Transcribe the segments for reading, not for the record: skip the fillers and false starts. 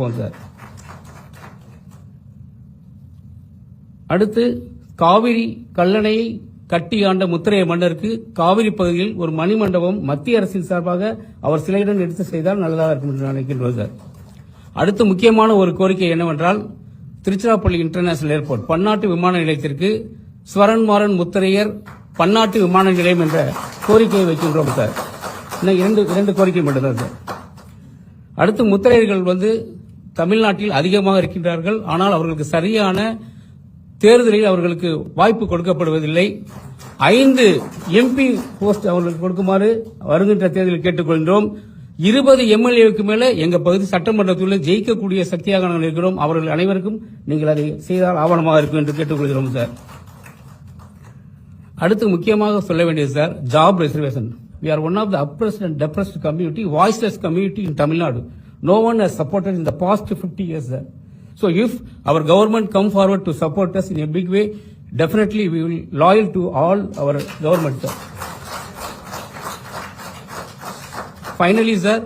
கொடுப்போம் சார். அடுத்து காவிரி கல்லணையை கட்டி ஆண்ட முத்திரைய மன்னருக்கு காவிரி பகுதியில் ஒரு மணிமண்டபம் மத்திய அரசின் சார்பாக அவர் சிலையுடன் எடுத்து செய்தால் நல்லதாக இருக்கும் என்று நினைக்கின்றோம் சார். அடுத்து முக்கியமான ஒரு கோரிக்கை என்னவென்றால், திருச்சிராப்பள்ளி இன்டர்நேஷனல் ஏர்போர்ட் பன்னாட்டு விமான நிலையத்திற்கு ஸ்வரன்மாறன் முத்திரையர் பன்னாட்டு விமான நிலையம் என்ற கோரிக்கையை வைக்கின்றோம் சார். இன்னும் இரண்டு கோரிக்கை மட்டும்தான் சார். அடுத்து முத்திரையர்கள் தமிழ்நாட்டில் அதிகமாக இருக்கின்றார்கள். ஆனால் அவர்களுக்கு சரியான தேர்தலில் அவர்களுக்கு வாய்ப்பு கொடுக்கப்படுவதில்லை. 5 MP போஸ்ட் அவர்களுக்கு கொடுக்குமாறு வருகின்ற தேர்தலில் கேட்டுக்கொள்கிறோம். 20 MLAவுக்கு மேல எங்க பகுதி சட்டமன்றத்தில் ஜெயிக்கக்கூடிய சக்தியாக நாங்கள் இருக்கிறோம். அவர்கள் அனைவருக்கும் நீங்கள் அதை செய்தால் ஆவணமாக இருக்கும் என்று கேட்டுக்கொள்கிறோம் சார். அடுத்து முக்கியமாக சொல்ல வேண்டியது sir, job reservation. We are one of the oppressed and depressed community, voiceless community in Tamil Nadu. No one has supported in the past 50 years, sir. So if our government come forward to support us in a big way, definitely we will loyal to all our government, sir. Finally, sir,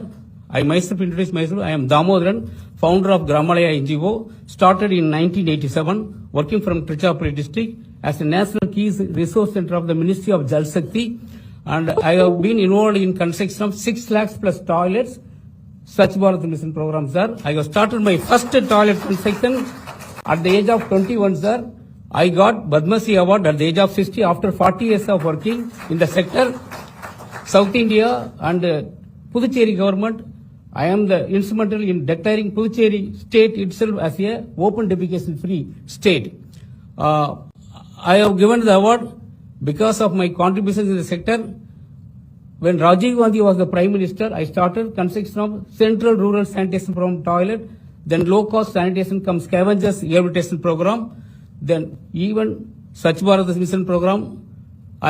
I myself introduce myself. I am Damodaran, founder of Gramalaya NGO, started in 1987, working from Trichapalli district as a National Key Resource Center of the Ministry of Jal Shakti, and I have been involved in construction of 6 lakhs plus toilets, Swachh Bharat Mission program, sir. I have started my first toilet construction at the age of 21, sir. I got Padma Shri Award at the age of 60 after 40 years of working in the sector. South India and Puducherry government, I am the instrumental in declaring Puducherry state itself as a open defecation free state. I have given the award because of my contributions in the sector. When Rajiv Gandhi was the Prime Minister, I started construction of Central Rural Sanitation Program toilet, then low-cost sanitation cum scavengers rehabilitation program, then even Swachh Bharat Mission program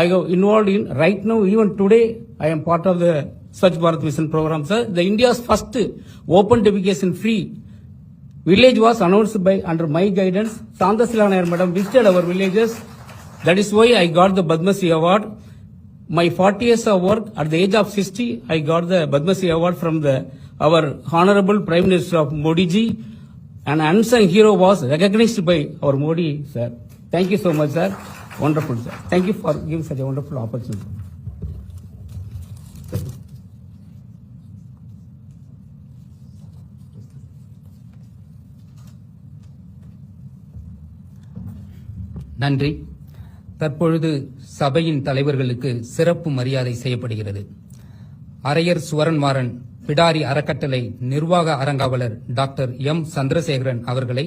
I have involved in. Right now, even today, I am part of the Swachh Bharat Mission program, sir. The India's first open defecation free village was announced by under my guidance. Sandasila Nair madam visited our villages. That is why I got the Padma Shri Award. My 40 years of work, at the age of 60, I got the Padma Shri Award from our Honorable Prime Minister of Modi ji. An unsung hero was recognized by our Modi, sir. Thank you so much, sir. Wonderful, sir. Thank you for giving such a wonderful opportunity. நன்றி. தற்பொழுது சபையின் தலைவர்களுக்கு சிறப்பு மரியாதை செய்யப்படுகிறது. அரையர் சுவரன்மாறன் பிடாரி அறக்கட்டளை நிர்வாக அரங்காவலர் doctor M. Chandrasekaran அவர்களை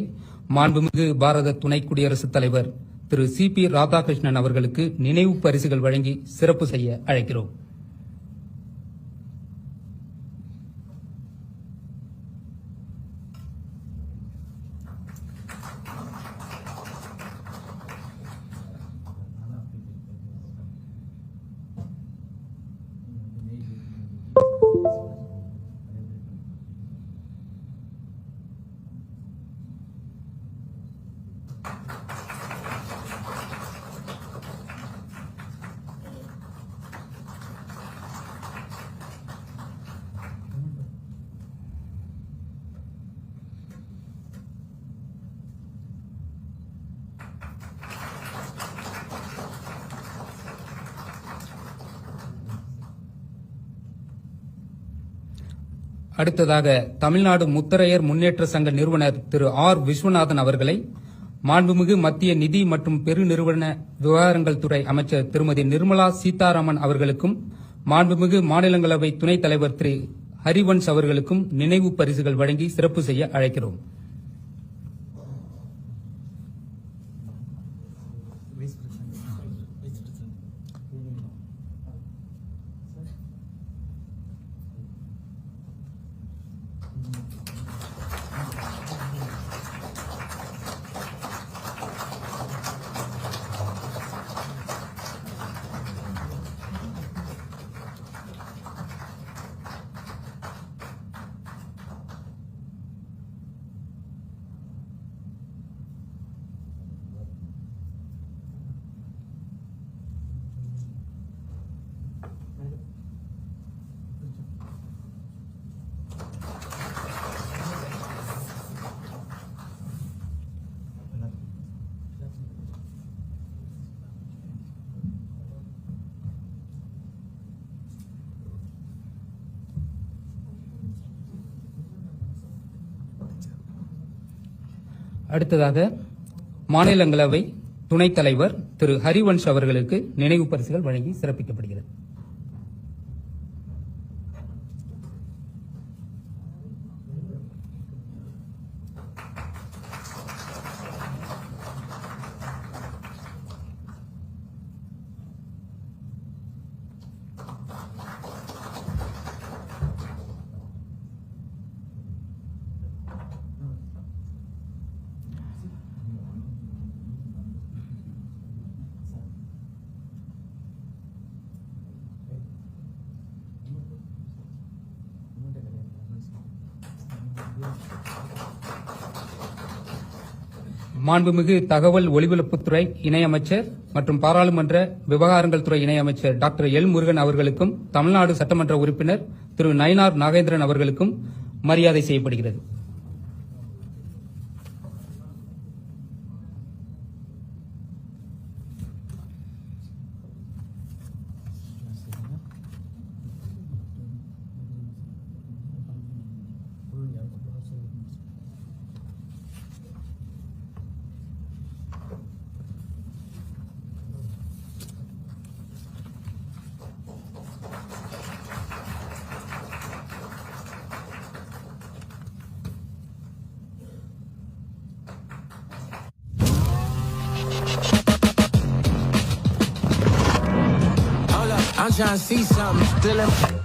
மாண்புமிகு பாரத துணை குடியரசுத் தலைவர் திரு CP ராதாகிருஷ்ணன் அவர்களுக்கு நினைவு பரிசுகள் வழங்கி சிறப்பு செய்ய அழைக்கிறோம். அடுத்ததாக தமிழ்நாடு முத்தரையர் முன்னேற்ற சங்க நிறுவனர் திரு R. விஸ்வநாதன் அவர்களை மாண்புமிகு மத்திய நிதி மற்றும் பெருநிறுவன விவகாரங்கள் துறை அமைச்சர் திருமதி நிர்மலா சீதாராமன் அவர்களுக்கும் மாண்புமிகு மாநிலங்களவை துணைத் தலைவர் திரு ஹரிவன்ஸ் அவர்களுக்கும் நினைவு பரிசுகள் வழங்கி சிறப்பு செய்ய அழைக்கிறோம். அடுத்ததாக மாநிலங்களவை துணைத் தலைவர் திரு ஹரிவன்ஷ் அவர்களுக்கு நினைவு பரிசுகள் வழங்கி சிறப்பிக்கப்படுகிறது. மாண்புமிகு தகவல் ஒலிபரப்புத்துறை இணையமைச்சர் மற்றும் பாராளுமன்ற விவகாரங்கள் துறை இணையமைச்சர் டாக்டர் எல் முருகன் அவர்களுக்கும் தமிழ்நாடு சட்டமன்ற உறுப்பினர் திரு நயினார் நாகேந்திரன் அவர்களுக்கும் மரியாதை செய்யப்படுகிறது. I'm trying to see something. Still in.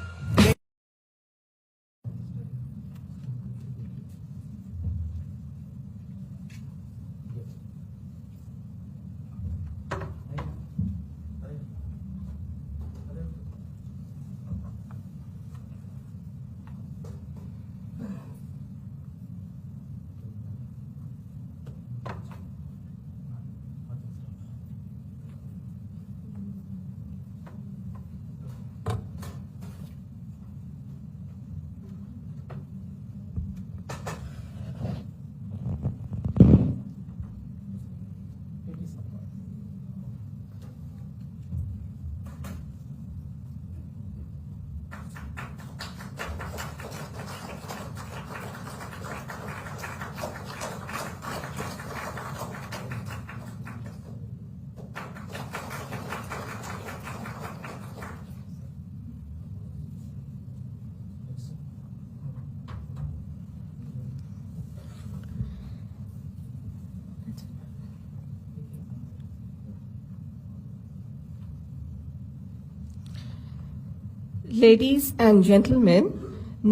Ladies and gentlemen,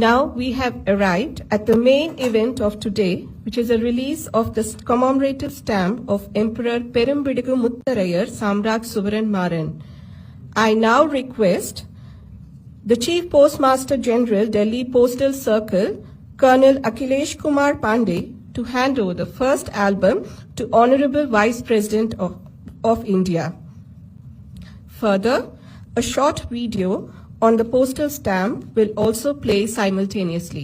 now we have arrived at the main event of today, which is a release of the commemorative stamp of Emperor Perumbidugu Muttarayar Samraj Suvaran Maran. I now request the Chief Postmaster General, Delhi Postal Circle, Colonel Akhilesh Kumar Pandey, to hand over the first album to Honorable Vice President of India. Further, a short video on the postal stamp will also play simultaneously.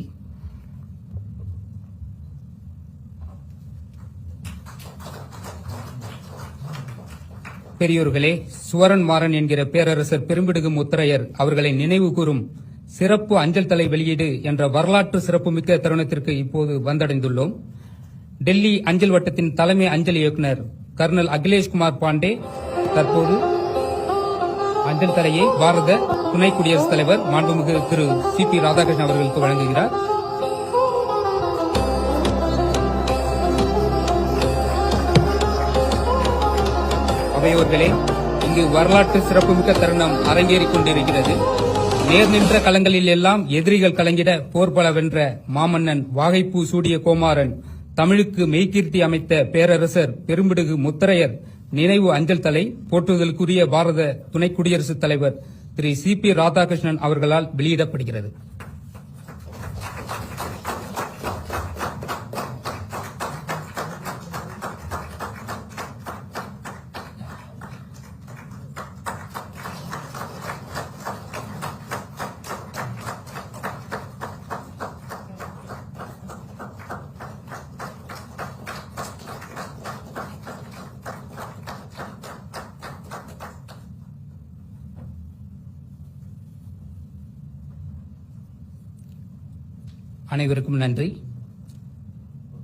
பெரியோர்களே, சுவரன் மாறன் என்கிற பேரரசர் பெரும்பிடுகு முத்தரையர் அவர்களை நினைவு கூறும் சிறப்பு அஞ்சல் தலை வெளியீடு என்ற வரலாற்று சிறப்புமிக்க தருணத்திற்கு இப்போது வந்தடைந்துள்ளோம். டெல்லி அஞ்சல் வட்டத்தின் தலைமை அஞ்சல் இயக்குநர் கர்னல் அகிலேஷ் குமார் பாண்டே தற்போது அஞ்சல் தலையை பாரத துணை குடியரசுத் தலைவர் மாண்புமிகு திரு சி.பி. ராதாகிருஷ்ணன் அவர்களுக்கு வழங்குகிறார். அவையோர்களே, இங்கு வரலாற்று சிறப்புமிக்க தருணம் அரங்கேறிக் கொண்டிருக்கிறது. நேர் நின்ற களங்களில் எல்லாம் எதிரிகள் கலங்கிட போர்பல வென்ற மாமன்னன் வாகைப்பூ சூடிய கோமாரன், தமிழுக்கு மெய்கீர்த்தி அமைத்த பேரரசர் பெரும்பிடுகு முத்தரையர் நினைவு அஞ்சல் தலை போற்றுதலுக்குரிய பாரத துணை குடியரசுத் தலைவர் திரு சி.பி. ராதாகிருஷ்ணன் அவர்களால் வெளியிடப்படுகிறது. அனைவருக்கும் நன்றி.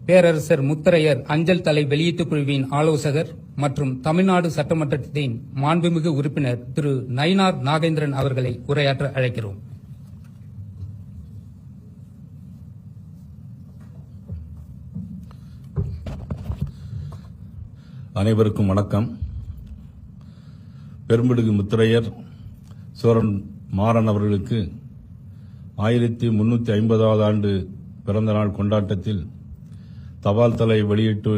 பேரரசர் முத்தரையர் அஞ்சல் தலை வெளியீட்டுக் குழுவின் ஆலோசகர் மற்றும் தமிழ்நாடு சட்டமன்றத்தின் மாண்புமிகு உறுப்பினர் திரு நயினார் நாகேந்திரன் அவர்களை உரையாற்ற அழைக்கிறோம். அனைவருக்கும் வணக்கம். பெரும்பிடுகு முத்தரையர் சோரன் மாறன் அவர்களுக்கு 1350வது ஆண்டு பிறந்த நாள் கொண்டாட்டத்தில் தபால் தலை வெளியிட்டு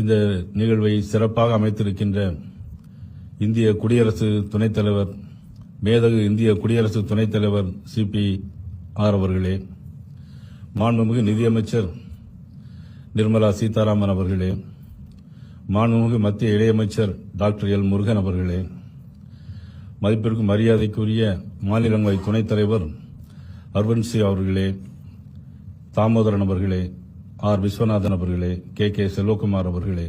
இந்த நிகழ்வை சிறப்பாக அமைத்திருக்கின்ற இந்திய குடியரசு துணைத் தலைவர், மேதகு இந்திய குடியரசு துணைத் தலைவர் CPR அவர்களே, மாண்புமிகு நிதியமைச்சர் நிர்மலா சீதாராமன் அவர்களே, மாண்புமிகு மத்திய இணையமைச்சர் டாக்டர் எல் முருகன் அவர்களே, மதிப்பிற்கும் மரியாதைக்குரிய மாநிலங்களவை துணைத் தலைவர் ஹர்வன்சி அவர்களே, தாமோதரன் அவர்களே, ஆர் விஸ்வநாதன் அவர்களே, கே செல்வகுமார் அவர்களே,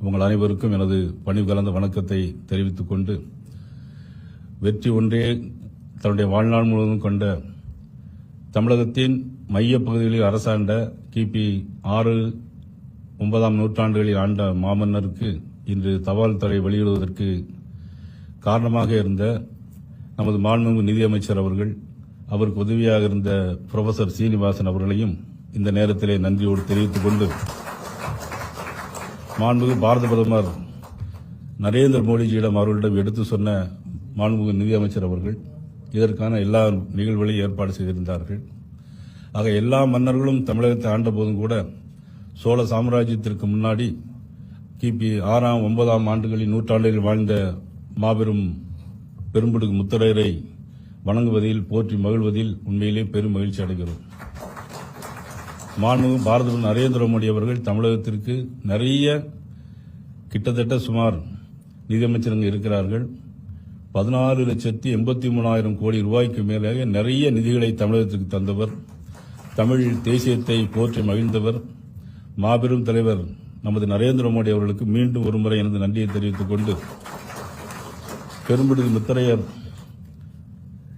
உங்கள் அனைவருக்கும் எனது பணிவு கலந்த வணக்கத்தை தெரிவித்துக் கொண்டு, வெற்றி ஒன்றே தன்னுடைய வாழ்நாள் முழுவதும் கொண்ட தமிழகத்தின் மையப் பகுதிகளில் அரசாண்ட கிபி 6-9ஆம் நூற்றாண்டுகளில் ஆண்ட மாமன்னருக்கு இன்று தபால் தலை வெளியிடுவதற்கு காரணமாக இருந்த நமது மாண்புமிகு நிதியமைச்சர் அவர்கள், அவருக்கு உதவியாக இருந்த புரொஃபசர் சீனிவாசன் அவர்களையும் இந்த நேரத்திலே நன்றியோடு தெரிவித்துக் கொண்டு, மாண்புமிகு பாரத பிரதமர் நரேந்திர மோடிஜியிடம் அவர்களிடம் எடுத்து சொன்ன மாண்புமிகு நிதியமைச்சர் அவர்கள் இதற்கான எல்லா நிகழ்வுகளையும் ஏற்பாடு செய்திருந்தார்கள். ஆக எல்லா மன்னர்களும் தமிழகத்தை ஆண்ட போதும் கூட சோழ சாம்ராஜ்யத்திற்கு முன்னாடி கிபி 6-9ஆம் ஆண்டுகளில் நூற்றாண்டுகளில் வாழ்ந்த மாபெரும் பெரும்பிடுகு முத்தரையரை வணங்குவதில், போற்றி மகிழ்வதில் உண்மையிலே பெரும் மகிழ்ச்சி அடைகிறோம். மாண்புமிகு பாரத நரேந்திர மோடி அவர்கள் தமிழகத்திற்கு நிறைய, கிட்டத்தட்ட சுமார் நிதியமைச்சருங்க இருக்கிறார்கள், 14,83,000 கோடி ரூபாய்க்கு மேலாக நிறைய நிதிகளை தமிழகத்திற்கு தந்தவர், தமிழ் தேசியத்தை போற்றி மகிழ்ந்தவர், மாபெரும் தலைவர் நமது நரேந்திர மோடி அவர்களுக்கு மீண்டும் ஒருமுறை எனது நன்றியை தெரிவித்துக் கொண்டு, பெரும்பிடுகு முத்தரையர்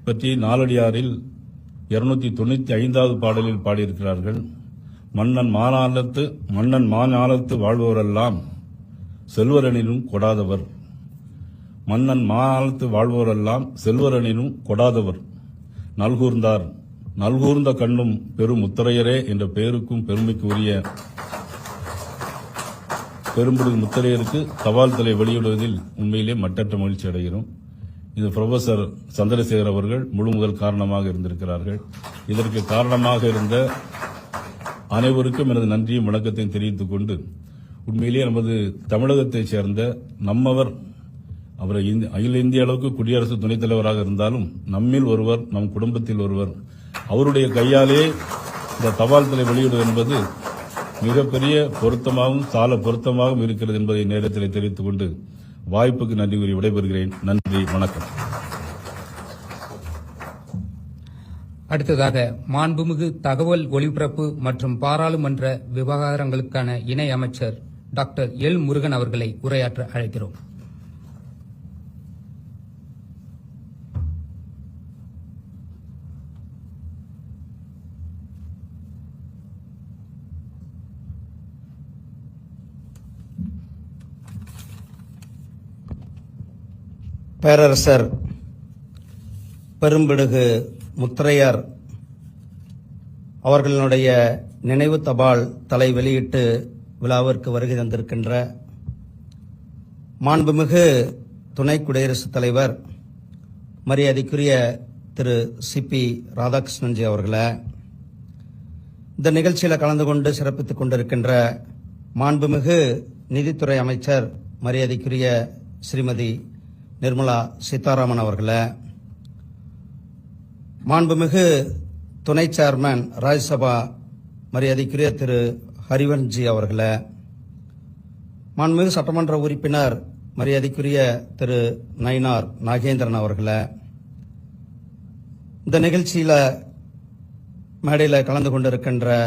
பற்றி நாலடியாரில் 295வது பாடலில் பாடியிருக்கிறார்கள். மன்னன் மாஞாலத்து வாழ்வோரெல்லாம் செல்வரனினும் கொடாதவர், மன்னன் மாஞாலத்து வாழ்வோரெல்லாம் செல்வரனினும் கொடாதவர், நல்கூர்ந்த கண்ணும் பெரும் முத்தரையரே என்ற பெயருக்கும் பெருமைக்கு உரிய பெரும்பிடுகு முத்தரையருக்கு தபால் தலை வெளியிடுவதில் உண்மையிலே மட்டற்ற மகிழ்ச்சி அடைகிறோம். இது புரொஃபசர் சந்திரசேகர் அவர்கள் முழு முதல் காரணமாக இருந்திருக்கிறார்கள். இதற்கு காரணமாக இருந்த அனைவருக்கும் எனது நன்றியும் வணக்கத்தையும் தெரிவித்துக் கொண்டு, உண்மையிலேயே நமது தமிழகத்தைச் சேர்ந்த நம்மவர், அவர் அகில இந்திய அளவுக்கு குடியரசு துணைத் தலைவராக இருந்தாலும் நம்மில் ஒருவர், நம் குடும்பத்தில் ஒருவர், அவருடைய கையாலே இந்த தபால் தலை வெளியிடுவது என்பது மிகப்பெரிய பொருத்தமாகவும் சால பொருத்தமாகவும் இருக்கிறது என்பதை நேரத்தில் தெரிவித்துக் கொண்டு வாய்ப்புக்கு நன்றி கூறி விடைபெறுகிறேன். நன்றி, வணக்கம். அடுத்ததாக மாண்புமிகு தகவல் ஒலிபரப்பு மற்றும் பாராளுமன்ற விவகாரங்களுக்கான இணை அமைச்சர் டாக்டர் எல் முருகன் அவர்களை உரையாற்ற அழைக்கிறோம். பேரரசர் பெரும்பிடுகு முத்தரையர் அவர்களுடைய நினைவு தபால் தலை வெளியீட்டு விழாவிற்கு வருகை தந்திருக்கின்ற மாண்புமிகு துணை குடியரசுத் தலைவர் மரியாதைக்குரிய திரு CP ராதாகிருஷ்ணன்ஜி அவர்களே, இந்த நிகழ்ச்சியில் கலந்து கொண்டு சிறப்பித்துக் கொண்டிருக்கின்ற மாண்புமிகு நிதித்துறை அமைச்சர் மரியாதைக்குரிய ஸ்ரீமதி நிர்மலா சீதாராமன் அவர்களே, மாண்புமிகு துணை சேர்மன் ராஜ்யசபா மரியாதைக்குரிய திரு ஹரிவன்ஜி அவர்களே, மாண்புமிகு சட்டமன்ற உறுப்பினர் மரியாதைக்குரிய திரு நயினார் நாகேந்திரன் அவர்களே, இந்த நிகழ்ச்சியில் மேடையில் கலந்து கொண்டிருக்கின்ற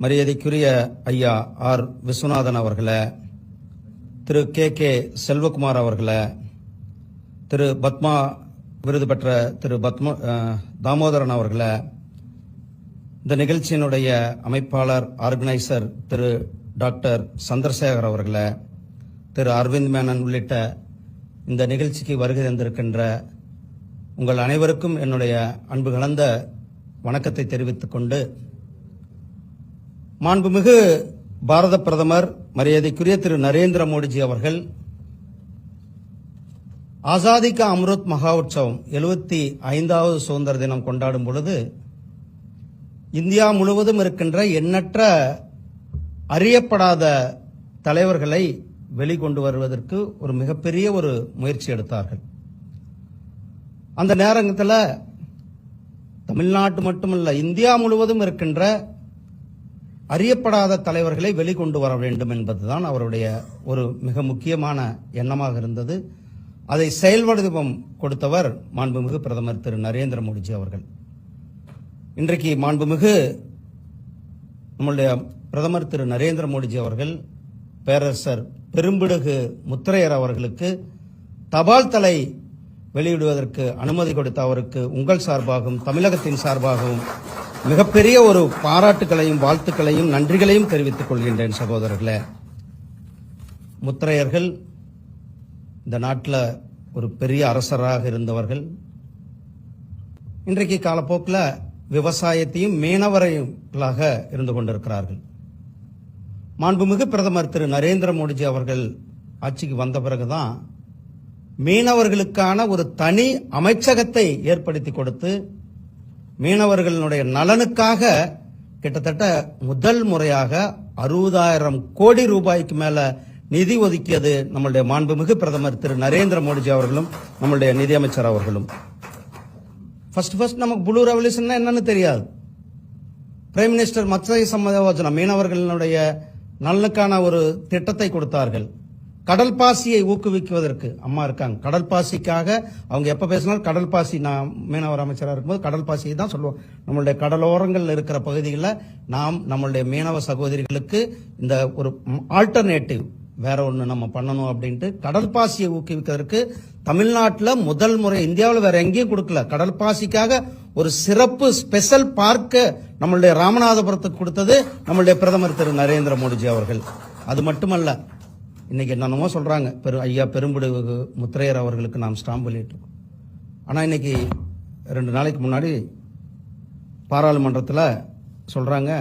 மரியாதைக்குரிய ஐயா ஆர் விஸ்வநாதன் அவர்களே, திரு கே செல்வகுமார் அவர்களே, திரு பத்மா விருது பெற்ற திரு தாமோதரன் அவர்களே, இந்த நிகழ்ச்சியினுடைய அமைப்பாளர் ஆர்கனைசர் திரு டாக்டர் சந்திரசேகர் அவர்களே, திரு அரவிந்த் மேனன் உள்ளிட்ட இந்த நிகழ்ச்சிக்கு வருகை தந்திருக்கின்ற உங்கள் அனைவருக்கும் என்னுடைய அன்பு கலந்த வணக்கத்தை தெரிவித்துக் கொண்டு, மாண்புமிகு பாரத பிரதமர் மரியாதைக்குரிய திரு நரேந்திர மோடிஜி அவர்கள் ஆசாதி கா அம்ருத் மகா உற்சவம் 75வது சுதந்திர தினம் கொண்டாடும் பொழுது இந்தியா முழுவதும் இருக்கின்ற எண்ணற்ற அறியப்படாத தலைவர்களை வெளிக்கொண்டு வருவதற்கு ஒரு மிகப்பெரிய ஒரு முயற்சி எடுத்தார்கள். அந்த நேரத்தில் தமிழ்நாட்டு மட்டுமல்ல, இந்தியா முழுவதும் இருக்கின்ற அறியப்படாத தலைவர்களை வெளிக்கொண்டு வர வேண்டும் என்பதுதான் அவருடைய ஒரு மிக முக்கியமான எண்ணமாக இருந்தது. அதை செயல்வடிவம் கொடுத்தவர் மாண்புமிகு பிரதமர் திரு நரேந்திர மோடிஜி அவர்கள். இன்றைக்கு மாண்புமிகு நம்முடைய பிரதமர் திரு நரேந்திர மோடிஜி அவர்கள் பேரரசர் பெரும்பிடுகு முத்தரையர் அவர்களுக்கு தபால் தலை வெளியிடுவதற்கு அனுமதி கொடுத்த அவருக்கு உங்கள் சார்பாகவும் தமிழகத்தின் சார்பாகவும் மிகப்பெரிய ஒரு பாராட்டுகளையும் வாழ்த்துக்களையும் நன்றிகளையும் தெரிவித்துக் கொள்கின்றேன். சகோதரர்களே, முத்தரையர்கள் இந்த நாட்டில் ஒரு பெரிய அரசராக இருந்தவர்கள். இன்றைக்கு காலப்போக்கில் விவசாயத்தையும் மீனவர்களாக இருந்து கொண்டிருக்கிறார்கள். மாண்புமிகு பிரதமர் திரு நரேந்திர மோடிஜி அவர்கள் ஆட்சிக்கு வந்த பிறகுதான் மீனவர்களுக்கான ஒரு தனி அமைச்சகத்தை ஏற்படுத்தி கொடுத்து மீனவர்களுடைய நலனுக்காக கிட்டத்தட்ட முதல் முறையாக 60,000 கோடி ரூபாய்க்கு மேல நிதி ஒதுக்கியது நம்முடைய மாண்புமிகு பிரதமர் திரு நரேந்திர மோடிஜி அவர்களும் நம்முடைய நிதியமைச்சர் அவர்களும். ஃபர்ஸ்ட் நமக்கு ப்ளூ ரெவல்யூஷன் என்னன்னு தெரியாது. பிரைம் மினிஸ்டர் மத்ஸ்ய சம்பத யோஜனா மீனவர்களுடைய நலனுக்கான ஒரு திட்டத்தை கொடுத்தார்கள். கடல் பாசியை ஊக்குவிக்குவதற்கு அம்மா இருக்காங்க. கடல் பாசிக்காக அவங்க எப்ப பேசினாலும் கடல் பாசி, நான் மீனவர் அமைச்சராக இருக்கும்போது கடல் பாசியை தான் சொல்லுவோம். நம்மளுடைய கடலோரங்கள் இருக்கிற பகுதிகளில் நாம் நம்மளுடைய மீனவ சகோதரிகளுக்கு இந்த ஒரு ஆல்டர்னேட்டிவ் வேற ஒன்று நம்ம பண்ணணும் அப்படின்ட்டு கடல் பாசியை ஊக்குவிக்கிறதுக்கு தமிழ்நாட்டில் முதல் முறை, இந்தியாவில் வேற எங்கேயும் கொடுக்கல, கடல் பாசிக்காக ஒரு சிறப்பு ஸ்பெஷல் பார்க்க நம்மளுடைய ராமநாதபுரத்துக்கு கொடுத்தது நம்மளுடைய பிரதமர் திரு நரேந்திர மோடிஜி அவர்கள். அது மட்டுமல்ல, இன்னைக்கு என்னென்னமோ சொல்றாங்க, ஐயா பெரும்பிடுகு முத்தரையர் அவர்களுக்கு நாம் ஸ்டாம்ப் வெளியிட்டிருக்கோம். ஆனா இன்னைக்கு 2 நாளைக்கு முன்னாடி பாராளுமன்றத்தில் சொல்றாங்க,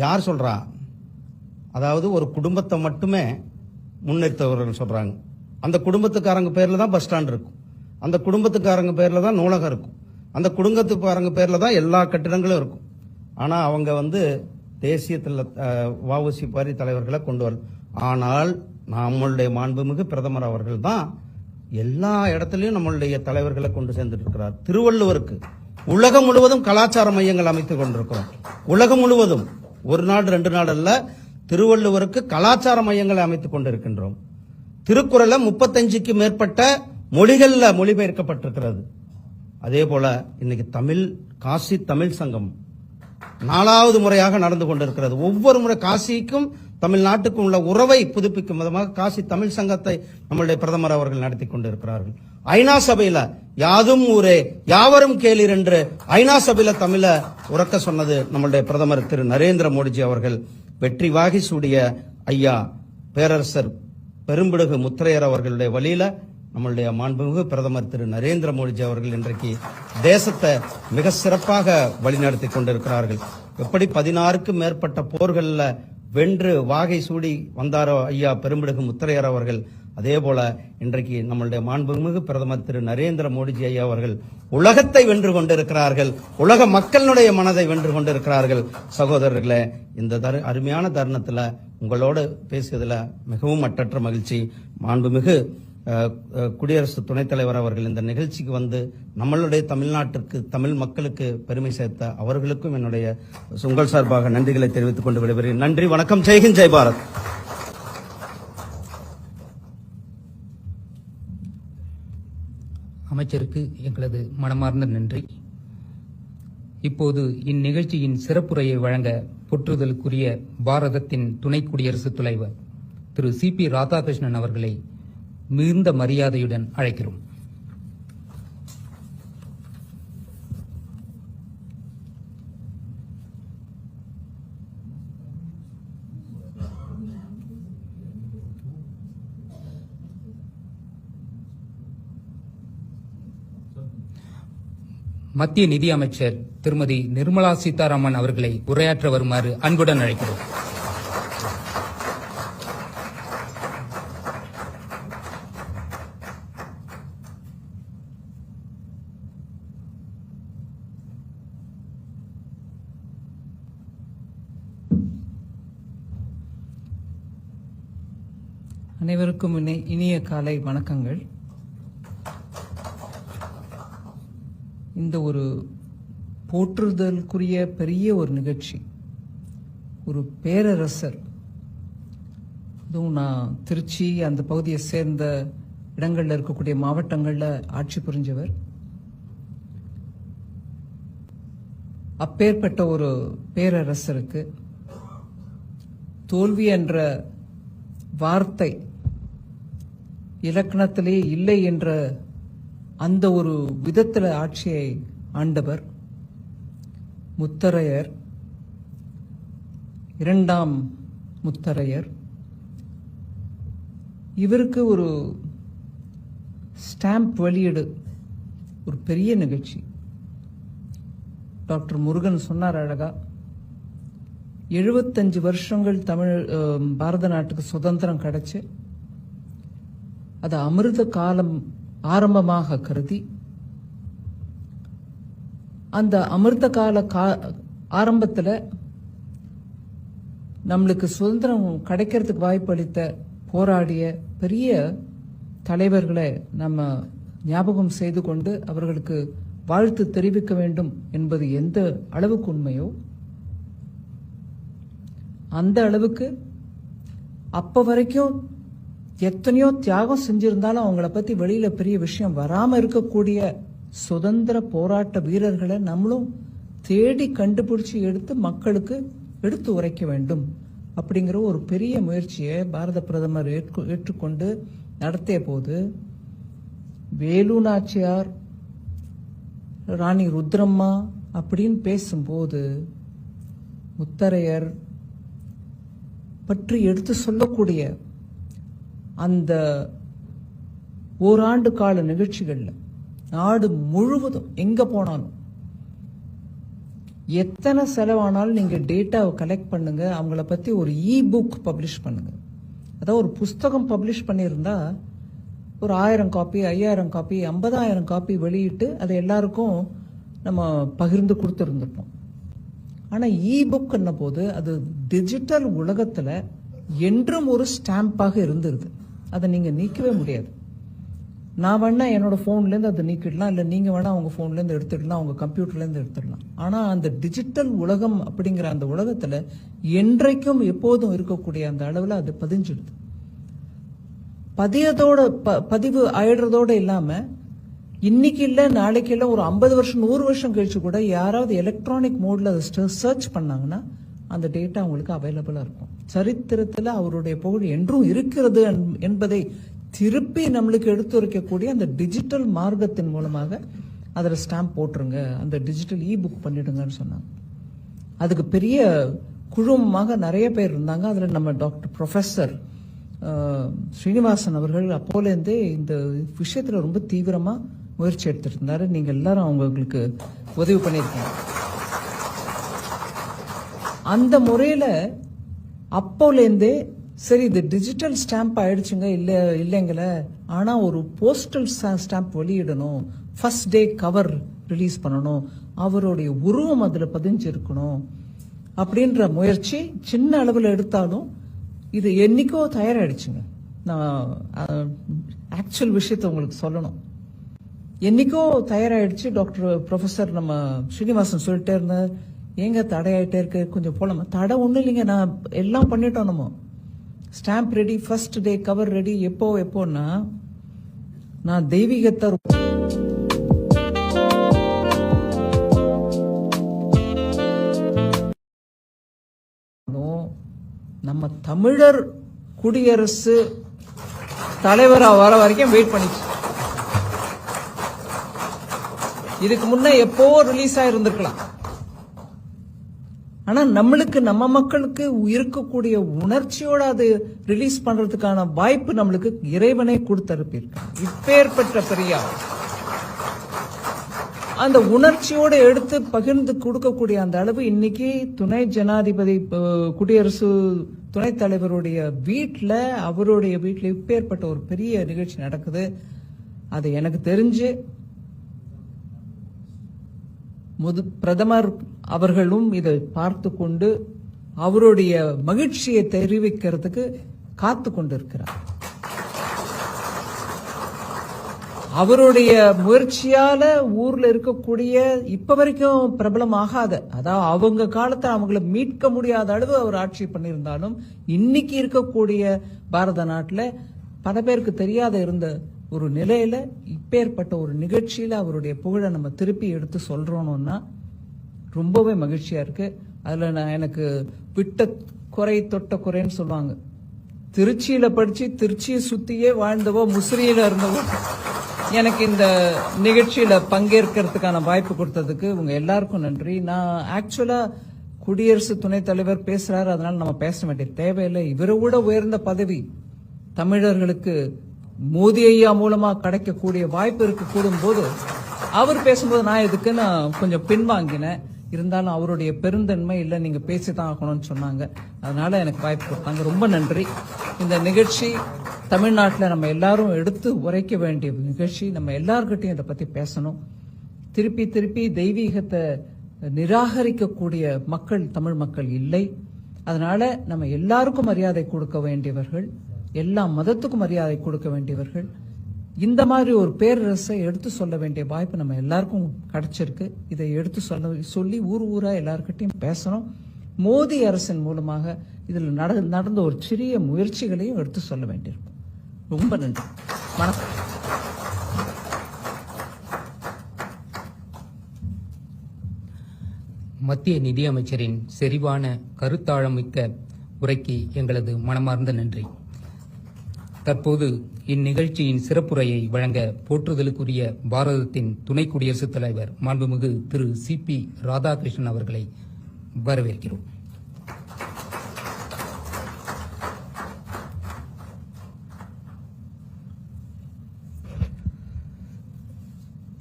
யார் சொல்றா, அதாவது ஒரு குடும்பத்தை மட்டுமே முன்னிறுத்தவர்கள் சொல்றாங்க. அந்த குடும்பத்துக்காரங்க பேர்ல தான் பஸ் ஸ்டாண்ட் இருக்கும், அந்த குடும்பத்துக்காரங்க பேர்ல தான் நூலகம் இருக்கும், அந்த குடும்பத்துக்காரங்க பேர்ல தான் எல்லா கட்டிடங்களும் இருக்கும். ஆனா அவங்க தேசியத்தில் வஉசி பாரி தலைவர்களை கொண்டு வர. ஆனால் நம்மளுடைய மாண்புமிகு பிரதமர் அவர்கள் தான் எல்லா இடத்துலையும் நம்மளுடைய தலைவர்களை கொண்டு சேர்ந்துட்டு இருக்கிறார். திருவள்ளுவருக்கு உலகம் முழுவதும் கலாச்சார மையங்கள் அமைத்துக் கொண்டிருக்கிறோம். உலகம் முழுவதும், ஒரு நாடு 2 நாடு அல்ல, திருவள்ளுவருக்கு கலாச்சார மையங்களை அமைத்துக் கொண்டிருக்கின்றோம். திருக்குறளை 35க்கு மேற்பட்ட மொழிகள்ல மொழிபெயர்க்கப்பட்டிருக்கிறது. அதே போல இன்னைக்கு காசி தமிழ் சங்கம் 4வது முறையாக நடந்து கொண்டிருக்கிறது. ஒவ்வொரு முறை காசிக்கும் தமிழ்நாட்டுக்கும் உள்ள உறவை புதுப்பிக்கும் விதமாக காசி தமிழ் சங்கத்தை நம்மளுடைய பிரதமர் அவர்கள் நடத்தி கொண்டிருக்கிறார்கள். ஐநா சபையில யாதும் ஊரே யாவரும் கேளீர் என்று ஐநா சபையில தமிழ உறக்க சொன்னது நம்மளுடைய பிரதமர் திரு நரேந்திர மோடிஜி அவர்கள். வெற்றி வாகி சூடிய ஐயா பேரரசர் பெரும்பிடுகு முத்தரையர் அவர்களுடைய வழியில நம்மளுடைய மாண்புமிகு பிரதமர் திரு நரேந்திர மோடிஜி அவர்கள் இன்றைக்கு தேசத்தை மிக சிறப்பாக வழிநடத்தி கொண்டிருக்கிறார்கள். எப்படி 16க்கும் மேற்பட்ட போர்களில் வென்று வாகை சூடி வந்தாரோ ஐயா பெரும்பிடுகு முத்தரையர் அவர்கள், அதே போல இன்றைக்கு நம்மளுடைய மாண்புமிகு பிரதமர் திரு நரேந்திர மோடிஜி ஐயா அவர்கள் உலகத்தை வென்று கொண்டிருக்கிறார்கள், உலக மக்களுடைய மனதை வென்று கொண்டிருக்கிறார்கள். சகோதரர்களே, இந்த அருமையான தருணத்தில் உங்களோடு பேசியதில் மிகவும் மட்டற்ற மகிழ்ச்சி. மாண்புமிகு குடியரசு துணைத் தலைவர் அவர்கள் இந்த நிகழ்ச்சிக்கு வந்து நம்மளுடைய தமிழ்நாட்டிற்கு, தமிழ் மக்களுக்கு பெருமை சேர்த்த அவர்களுக்கும் என்னுடைய உங்கள் சார்பாக நன்றிகளை தெரிவித்துக் கொண்டு விடைபெறுகிறேன். நன்றி, வணக்கம். ஜெய்ஹிந்த், ஜெய் பாரத். அமைச்சருக்கு எங்களது மனமார்ந்த நன்றி. இப்போது இந்நிகழ்ச்சியின் சிறப்புரையை வழங்க போற்றுதலுக்குரிய பாரதத்தின் துணை குடியரசுத் தலைவர் திரு CP ராதாகிருஷ்ணன் அவர்களை மிகுந்த மரியாதையுடன் அழைக்கிறோம். மத்திய நிதி அமைச்சர் திருமதி நிர்மலா சீதாராமன் அவர்களை உரையாற்ற வருமாறு அன்புடன் அழைக்கிறோம். அனைவருக்கும் இனிய காலை வணக்கங்கள். இந்த ஒரு போற்றுதலுக்குரிய பெரிய ஒரு நிகழ்ச்சி, ஒரு பேரரசர், அதுவும் நான் திருச்சி அந்த பகுதியை சேர்ந்த இடங்களில் இருக்கக்கூடிய மாவட்டங்களில் ஆட்சி புரிஞ்சவர். அப்பேற்பட்ட ஒரு பேரரசருக்கு தோல்வி என்ற வார்த்தை இலக்கணத்திலே இல்லை என்ற அந்த ஒரு விதத்தில் ஆட்சியை ஆண்டவர் முத்தரையர், இரண்டாம் முத்தரையர். இவருக்கு ஒரு ஸ்டாம்ப் வெளியீடு ஒரு பெரிய நிகழ்ச்சி. டாக்டர் முருகன் சொன்னார் அழகா, 75 வருஷங்கள் பாரத நாட்டுக்கு சுதந்திரம் கிடைச்சு அது அமிர்த காலம் ஆரம்பமாக கருதி அந்த அமிர்த கால ஆரம்பத்தில் நம்மளுக்கு சுதந்திரம் கிடைக்கிறதுக்கு வாய்ப்பு அளித்த போராடிய பெரிய தலைவர்களை நம்ம ஞாபகம் செய்து கொண்டு அவர்களுக்கு வாழ்த்து தெரிவிக்க வேண்டும் என்பது எந்த அளவுக்கு உண்மையோ அந்த அளவுக்கு அப்ப வரைக்கும் எத்தனையோ தியாகம் செஞ்சிருந்தாலும் அவங்கள பத்தி வெளியில பெரிய விஷயம் வராம இருக்கக்கூடிய சுதந்திர போராட்ட வீரர்களை நம்மளும் தேடி கண்டுபிடிச்சு எடுத்து மக்களுக்கு எடுத்து உரைக்க வேண்டும் அப்படிங்கிற ஒரு பெரிய முயற்சியை பாரத பிரதமர் ஏற்றுக்கொண்டு நடத்திய போது வேலு நாச்சியார், ராணி ருத்ரம்மா அப்படின்னு பேசும்போது முத்தரையர் பற்றி எடுத்து சொல்லக்கூடிய அந்த ஓராண்டு கால நிகழ்ச்சிகள்ல நாடு முழுவதும் எங்க போனாலும் எத்தனை செலவானாலும் நீங்க டேட்டாவை கலெக்ட் பண்ணுங்க, அவங்கள பத்தி ஒரு புக் பப்ளிஷ் பண்ணுங்க. அதாவது ஒரு புஸ்தகம் பப்ளிஷ் பண்ணியிருந்தா ஒரு 1000 காப்பி, 5000 காப்பி, 50,000 காப்பி வெளியிட்டு அதை எல்லாருக்கும் நம்ம பகிர்ந்து கொடுத்துருந்துட்டோம். ஆனா புக் என்ன போது அது டிஜிட்டல் உலகத்துல என்றும் ஒரு ஸ்டாம்பாக இருந்துருது. அதை நீங்க நீக்கவே முடியாது. நான் வேணா என்னோட போன்ல இருந்து அதை நீக்கிடலாம், இல்ல நீங்க வேணா உங்க போன்ல இருந்து எடுத்துடலாம், உங்க கம்ப்யூட்டர்ல இருந்து எடுத்துடலாம். ஆனா அந்த டிஜிட்டல் உலகம் அப்படிங்கிற அந்த உலகத்துல என்றைக்கும் எப்போதும் இருக்கக்கூடிய அந்த அளவுல அது பதிஞ்சிடுது. பதிவு ஆயிடுறதோட இல்லாம இன்னைக்கு இல்ல நாளைக்கு இல்ல ஒரு 50 வருஷம் 100 வருஷம் கழிச்சு கூட யாராவது எலக்ட்ரானிக் மோட்ல சர்ச் பண்ணாங்கன்னா அந்த டேட்டா உங்களுக்கு அவைலபிளா இருக்கும். சரித்திரத்துல அவருடைய புகழ் என்றும் இருக்கிறது என்பதை திருப்பி நம்மளுக்கு எடுத்துரைக்கக்கூடிய அந்த டிஜிட்டல் மார்க்கத்தின் மூலமாக அதில் ஸ்டாம்ப் போட்டுருங்க, அந்த டிஜிட்டல் புக் பண்ணிடுங்கன்னு சொன்னாங்க. அதுக்கு பெரிய குழுமமாக நிறைய பேர் இருந்தாங்க. அதில் நம்ம டாக்டர் ப்ரொஃபஸர் ஸ்ரீனிவாசன் அவர்கள் அப்போலேருந்தே இந்த விஷயத்துல ரொம்ப தீவிரமா முயற்சி எடுத்துட்டு இருந்தாரு. நீங்க எல்லாரும் அவங்களுக்கு உதவி பண்ணியிருக்கீங்க. அந்த முறையில அப்போலேருந்தே சரி இது டிஜிட்டல் ஸ்டாம்ப் ஆயிடுச்சுங்க, இல்லைங்கள, ஆனா ஒரு போஸ்டல் ஸ்டாம்ப் வெளியிடணும், ஃபர்ஸ்ட் டே கவர் ரிலீஸ் பண்ணணும், அவருடைய உருவம் அதுல பதிஞ்சிருக்கணும் அப்படின்ற முயற்சி சின்ன அளவில் எடுத்தாலும் இது என்னைக்கோ தயாராயிடுச்சுங்க. நான் ஆக்சுவல் விஷயத்த உங்களுக்கு சொல்லணும். என்னைக்கோ தயாராயிடுச்சு. டாக்டர் ப்ரொஃபஸர் நம்ம ஸ்ரீனிவாசன் சொல்லிட்டே இருந்தார், ஏங்க தடையாயிட்டே இருக்கு, கொஞ்சம் போலாமா? தடை ஒன்றும் இல்லைங்க, நான் எல்லாம் பண்ணிட்டோம். நம்ம stamp ready, first day cover ready. எப்போன்னா நான் தெய்வீகத்தை நம்ம தமிழர் குடியரசு தலைவரா வர வரைக்கும் வெயிட் பண்ணிச்சு. இதுக்கு முன்ன எப்போ ரிலீஸ் ஆயிருந்திருக்கலாம். ஆனா நம்மளுக்கு நம்ம மக்களுக்கு இருக்கக்கூடிய உணர்ச்சியோட அது ரிலீஸ் பண்றதுக்கான வாய்ப்பு நம்மளுக்கு இறைவனை கொடுத்தருப்பிருக்கு. இப்பேற்பட்ட பெரியார் அந்த உணர்ச்சியோட எடுத்து பகிர்ந்து கொடுக்கக்கூடிய அந்த அளவு இன்னைக்கு துணை ஜனாதிபதி குடியரசு துணைத் தலைவருடைய அவருடைய வீட்டில் இப்பேற்பட்ட ஒரு பெரிய நிகழ்ச்சி நடக்குது. அது எனக்கு தெரிஞ்சு பிரதமர் அவர்களும் இதை பார்த்து கொண்டு அவருடைய மகிழ்ச்சியை தெரிவிக்கிறதுக்கு காத்து கொண்டிருக்கிறார். அவருடைய முயற்சியால ஊர்ல இருக்கக்கூடிய இப்ப வரைக்கும் பிரபலம் ஆகாத, அதாவது அவங்க காலத்தை அவங்கள மீட்க முடியாத அளவு அவர் ஆட்சி பண்ணியிருந்தாலும் இன்னைக்கு இருக்கக்கூடிய பாரத நாட்டுல பல பேருக்கு தெரியாத இருந்த ஒரு நிலையில இப்பேற்பட்ட ஒரு நிகழ்ச்சியில அவருடைய புகழை நம்ம திருப்பி எடுத்து சொல்றோம்னா ரொம்பவே மகிழ்ச்சியா இருக்கு. அதுல நான் எனக்கு விட்ட குறை தொட்ட குறைன்னு சொல்லுவாங்க. திருச்சியில படிச்சு திருச்சியை சுத்தியே வாழ்ந்தவோ முசிறியில இருந்தவோ எனக்கு இந்த நிகழ்ச்சியில பங்கேற்கிறதுக்கான வாய்ப்பு கொடுத்ததுக்கு உங்க எல்லாருக்கும் நன்றி. நான் ஆக்சுவலா குடியரசு துணைத் தலைவர் பேசுறாரு, அதனால நம்ம பேச வேண்டிய தேவையில்லை. இவரை விட உயர்ந்த பதவி தமிழர்களுக்கு மோடி ஐயா மூலமா கிடைக்கக்கூடிய வாய்ப்பு இருக்கக்கூடும் போது அவர் பேசும்போது நான் எதுக்குன்னு கொஞ்சம் பின்வாங்கினேன். இருந்தாலும் அவருடைய பெருந்தன்மை இல்லை, நீங்க பேசிதான் ஆகணும்னு சொன்னாங்க. அதனால எனக்கு வாய்ப்பு கொடுத்தாங்க. ரொம்ப நன்றி. இந்த நிகழ்ச்சி தமிழ்நாட்டில் நம்ம எல்லாரும் எடுத்து உரைக்க வேண்டிய நிகழ்ச்சி. நம்ம எல்லார்கிட்டையும் இதை பத்தி பேசணும். திருப்பி திருப்பி தெய்வீகத்தை நிராகரிக்கக்கூடிய மக்கள் தமிழ் மக்கள் இல்லை. அதனால நம்ம எல்லாருக்கும் மரியாதை கொடுக்க வேண்டியவர்கள், எல்லா மதத்துக்கும் மரியாதை கொடுக்க வேண்டியவர்கள். இந்த மாதிரி ஒரு பேரரசை எடுத்து சொல்ல வேண்டிய வாய்ப்பு நம்ம எல்லாருக்கும் கிடைச்சிருக்கு. இதை எடுத்து சொல்லி ஊரா எல்லார்கிட்டையும் பேசணும். மோடி அரசின் மூலமாக இதில் நடந்த ஒரு சிறிய முயற்சிகளையும் எடுத்து சொல்ல வேண்டியிருக்கும். ரொம்ப நன்றி. வணக்கம். மத்திய நிதியமைச்சரின் செறிவான கருத்தாழமிக்க உரைக்கு எங்களது மனமார்ந்த நன்றி. தற்போது இந்நிகழ்ச்சியின் சிறப்புரையை வழங்க போற்றுதலுக்குரிய பாரதத்தின் துணை குடியரசுத் தலைவர் மாண்புமிகு திரு CP ராதாகிருஷ்ணன் அவர்களை வரவேற்கிறோம்.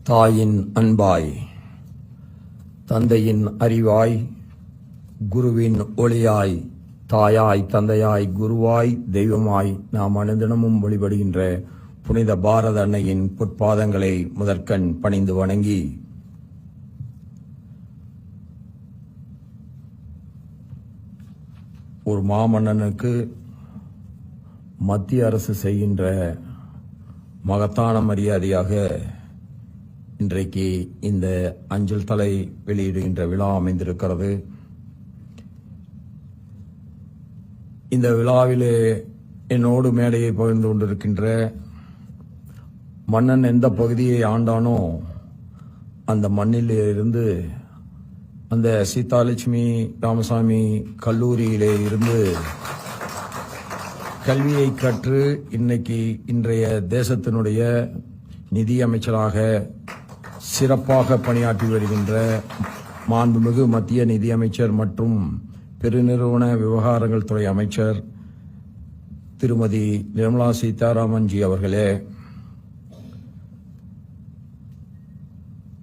தாயின் அன்பாய், தந்தையின் அறிவாய், குருவின் ஒளியாய், தாயாய், தந்தையாய், குருவாய், தெய்வமாய் நாம் அனுதினமும் வழிபடுகின்ற புனித பாரத அன்னையின் பொற்பாதங்களை முதற்கண் பணிந்து வணங்கி, ஒரு மாமன்னனுக்கு மத்திய அரசு செய்கின்ற மகத்தான மரியாதையாக இன்றைக்கு இந்த அஞ்சல் தலை வெளியிடுகின்ற விழா அமைந்திருக்கிறது. இந்த விழாவிலே என்னோடு மேடையை பகிர்ந்து கொண்டிருக்கின்ற மன்னன் எந்த பகுதியை ஆண்டானோ அந்த மண்ணிலே இருந்து, அந்த சீதாலட்சுமி ராமசாமி கல்லூரியிலே இருந்து கல்வியை கற்று இன்றைய தேசத்தினுடைய நிதி அமைச்சராக சிறப்பாக பணியாற்றி வருகின்ற மாண்புமிகு மத்திய நிதியமைச்சர் மற்றும் பெருநிறுவன விவகாரங்கள் துறை அமைச்சர் திருமதி நிர்மலா சீதாராமன் ஜி அவர்களே,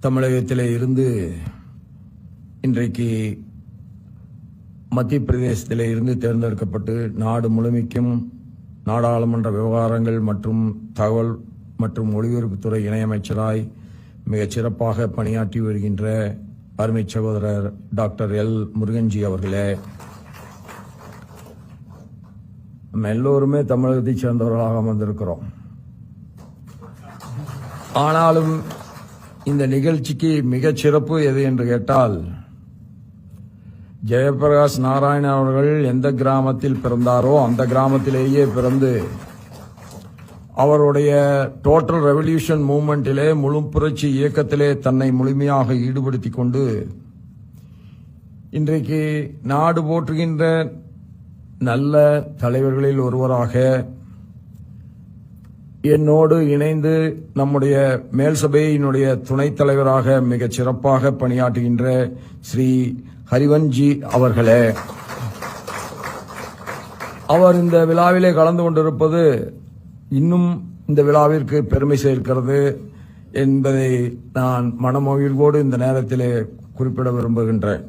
தமிழகத்திலே இருந்து இன்றைக்கு மத்திய பிரதேசத்திலே இருந்து தேர்ந்தெடுக்கப்பட்டு நாடு முழுமைக்கும் நாடாளுமன்ற விவகாரங்கள் மற்றும் தகவல் மற்றும் ஒலிபரப்புத்துறை இணையமைச்சராய் மிகச் சிறப்பாக பணியாற்றி வருகின்ற அருமை சகோதரர் டாக்டர் எல் முருகன்ஜி அவர்களே, நம்ம எல்லோருமே தமிழகத்தைச் சேர்ந்தவர்களாக வந்திருக்கிறோம். ஆனாலும் இந்த நிகழ்ச்சிக்கு மிகச் சிறப்பு எது என்று கேட்டால், ஜெயபிரகாஷ் நாராயணன் அவர்கள் எந்த கிராமத்தில் பிறந்தாரோ அந்த கிராமத்திலேயே பிறந்து அவருடைய டோட்டல் ரெவல்யூஷன் மூவ்மெண்டிலே, முழு புரட்சி இயக்கத்திலே தன்னை முழுமையாக ஈடுபடுத்திக் கொண்டு இன்றைக்கு நாடு போற்றுகின்ற நல்ல தலைவர்களில் ஒருவராக என்னோடு இணைந்து நம்முடைய மேல் சபையினுடைய துணைத் தலைவராக மிகச் சிறப்பாக பணியாற்றுகின்ற ஸ்ரீ ஹரிவன்ஜி அவர்களே, அவர் இந்த விழாவிலே கலந்து கொண்டிருப்பது இன்னும் இந்த விழாவிற்கு பெருமை சேர்க்கிறது. என்பதை நான் மனமகிழ்வோடு இந்த நேரத்திலே குறிப்பிட விரும்புகின்றேன்.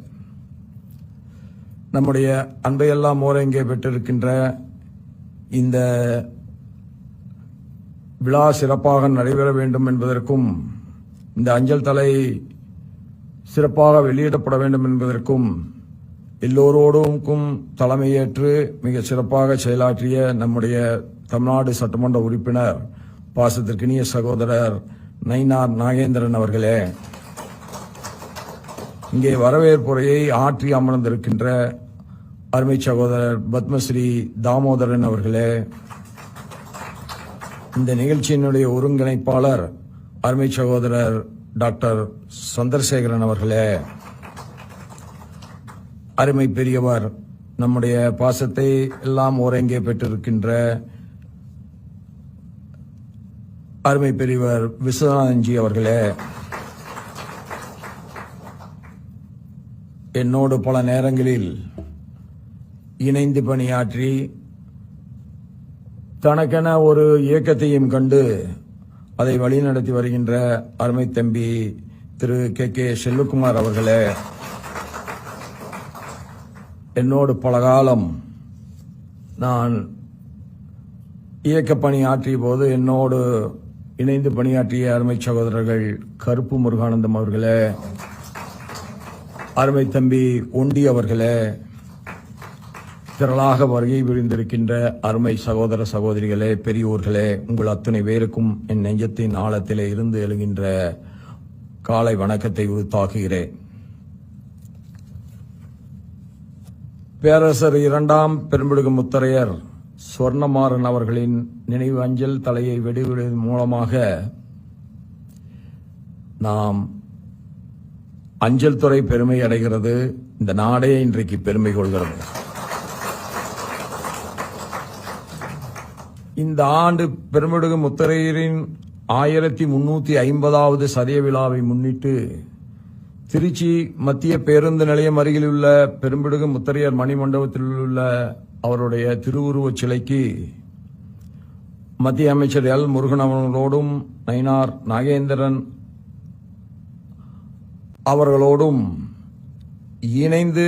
நம்முடைய அன்பையெல்லாம் ஓரங்கே பெற்றிருக்கின்ற இந்த விழா சிறப்பாக நடைபெற வேண்டும் என்பதற்கும் இந்த அஞ்சல் தலை சிறப்பாக வெளியிடப்பட வேண்டும் என்பதற்கும் எல்லோரோடும் தலைமையேற்று மிக சிறப்பாக செயலாற்றிய நம்முடைய தமிழ்நாடு சட்டமன்ற உறுப்பினர் பாசத்திற்கினிய சகோதரர் நயினார் நாகேந்திரன் அவர்களே, இங்கே வரவேற்புரையை ஆற்றி அமர்ந்திருக்கின்ற அருமை சகோதரர் பத்மஸ்ரீ தாமோதரன் அவர்களே, இந்த நிகழ்ச்சியினுடைய ஒருங்கிணைப்பாளர் அருமை சகோதரர் டாக்டர் சந்திரசேகரன் அவர்களே, அருமை பெரியவர் நம்முடைய பாசத்தை எல்லாம் ஓரங்கே பெற்றிருக்கின்ற அருமை பெரியவர் விஸ்வநாதன்ஜி அவர்களே, என்னோடு பல நேரங்களில் இணைந்து பணியாற்றி தனக்கென ஒரு இயக்கத்தையும் கண்டு அதை வழிநடத்தி வருகின்ற அருமை தம்பி திரு கே செல்வகுமார் அவர்களே, என்னோடு பல காலம் நான் இயக்க பணியாற்றிய போது என்னோடு இணைந்து பணியாற்றிய அருமை சகோதரர்கள் கருப்பு முருகானந்தம் அவர்களே, அருமை தம்பி ஒண்டி அவர்களே, திரளாக வருகை புரிந்திருக்கின்ற அருமை சகோதர சகோதரிகளே, பெரியோர்களே, உங்கள் அத்தனை பேருக்கும் என் நெஞ்சத்தின் ஆழத்திலே இருந்து எழுகின்ற காலை வணக்கத்தை உரித்தாக்குகிறேன். பேரரசர் 2ஆம் பெரும்பிடுகு முத்தரையர் சுவர்ணமாறன் அவர்களின் நினைவு அஞ்சல் தலையை வெளியிடுவதன் மூலமாக நாம் அஞ்சல் துறை பெருமை அடைகிறது. இந்த நாடே இன்றைக்கு பெருமை கொள்கிறது. இந்த ஆண்டு பெரும்பிடுகு முத்தரையரின் 1350வது சதய விழாவை முன்னிட்டு திருச்சி மத்திய பேருந்து நிலையம் அருகில் உள்ள பெரும்பிடுகு முத்தரையர் மணிமண்டபத்தில் உள்ள அவருடைய திருவுருவச் சிலைக்கு மத்திய அமைச்சர் எல் முருகன் அவர்களோடும் நயினார் நாகேந்திரன் அவர்களோடும் இணைந்து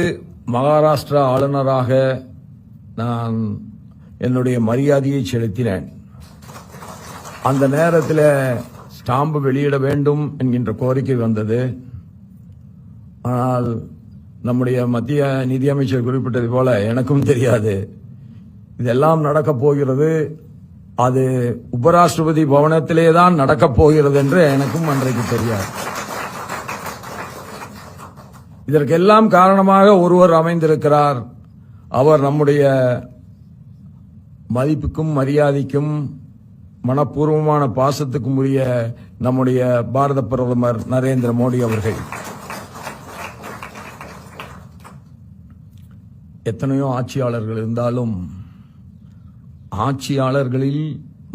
மகாராஷ்டிரா ஆளுநராக நான் என்னுடைய மரியாதையை செலுத்தினேன். அந்த நேரத்தில் ஸ்டாம்பு வெளியிட வேண்டும் என்கின்ற கோரிக்கை வந்தது. ஆனால் நம்முடைய மத்திய நிதியமைச்சர் குறிப்பிட்டது போல எனக்கும் தெரியாது இதெல்லாம் நடக்கப் போகிறது, அது உபராஷ்டிரபதி பவனத்திலே தான் நடக்கப் போகிறது என்று எனக்கும் அன்றைக்கு தெரியாது. இதற்கெல்லாம் காரணமாக ஒருவர் அமைந்திருக்கிறார். அவர் நம்முடைய மதிப்புக்கும் மரியாதைக்கும் மனப்பூர்வமான பாசத்துக்கும் உரிய நம்முடைய பாரத பிரதமர் நரேந்திர மோடி அவர்கள். எத்தனையோ ஆட்சியாளர்கள் இருந்தாலும் ஆட்சியாளர்களில்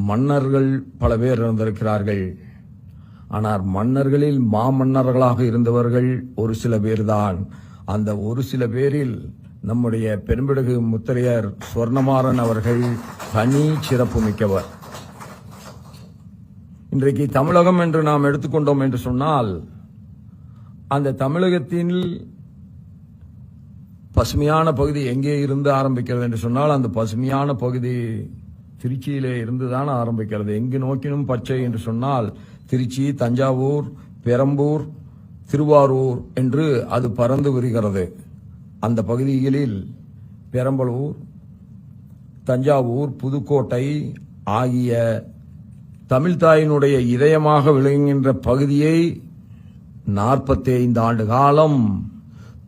மன்னர்கள் பல பேர் இருந்திருக்கிறார்கள். ஆனால் மன்னர்களில் மாமன்னர்களாக இருந்தவர்கள் ஒரு சில பேர்தான். அந்த ஒரு சில பேரில் நம்முடைய பெரும்பிடுகு முத்தரையர் சுவர்ணமாறன் அவர்கள் தனி சிறப்பு மிக்கவர். இன்றைக்கு தமிழகம் என்று நாம் எடுத்துக்கொண்டோம் என்று சொன்னால் அந்த தமிழகத்தில் பசுமையான பகுதி எங்கே இருந்து ஆரம்பிக்கிறது என்று சொன்னால் அந்த பசுமையான பகுதி திருச்சியிலே இருந்துதான் ஆரம்பிக்கிறது. எங்கு நோக்கினும் பச்சை என்று சொன்னால் திருச்சி, தஞ்சாவூர், பெரம்பூர், திருவாரூர் என்று அது பறந்து விரிகிறது. அந்த பகுதிகளில் பெரம்பலூர், தஞ்சாவூர், புதுக்கோட்டை ஆகிய தமிழ்தாயினுடைய இதயமாக விளங்குகின்ற பகுதியை 45 ஆண்டு காலம்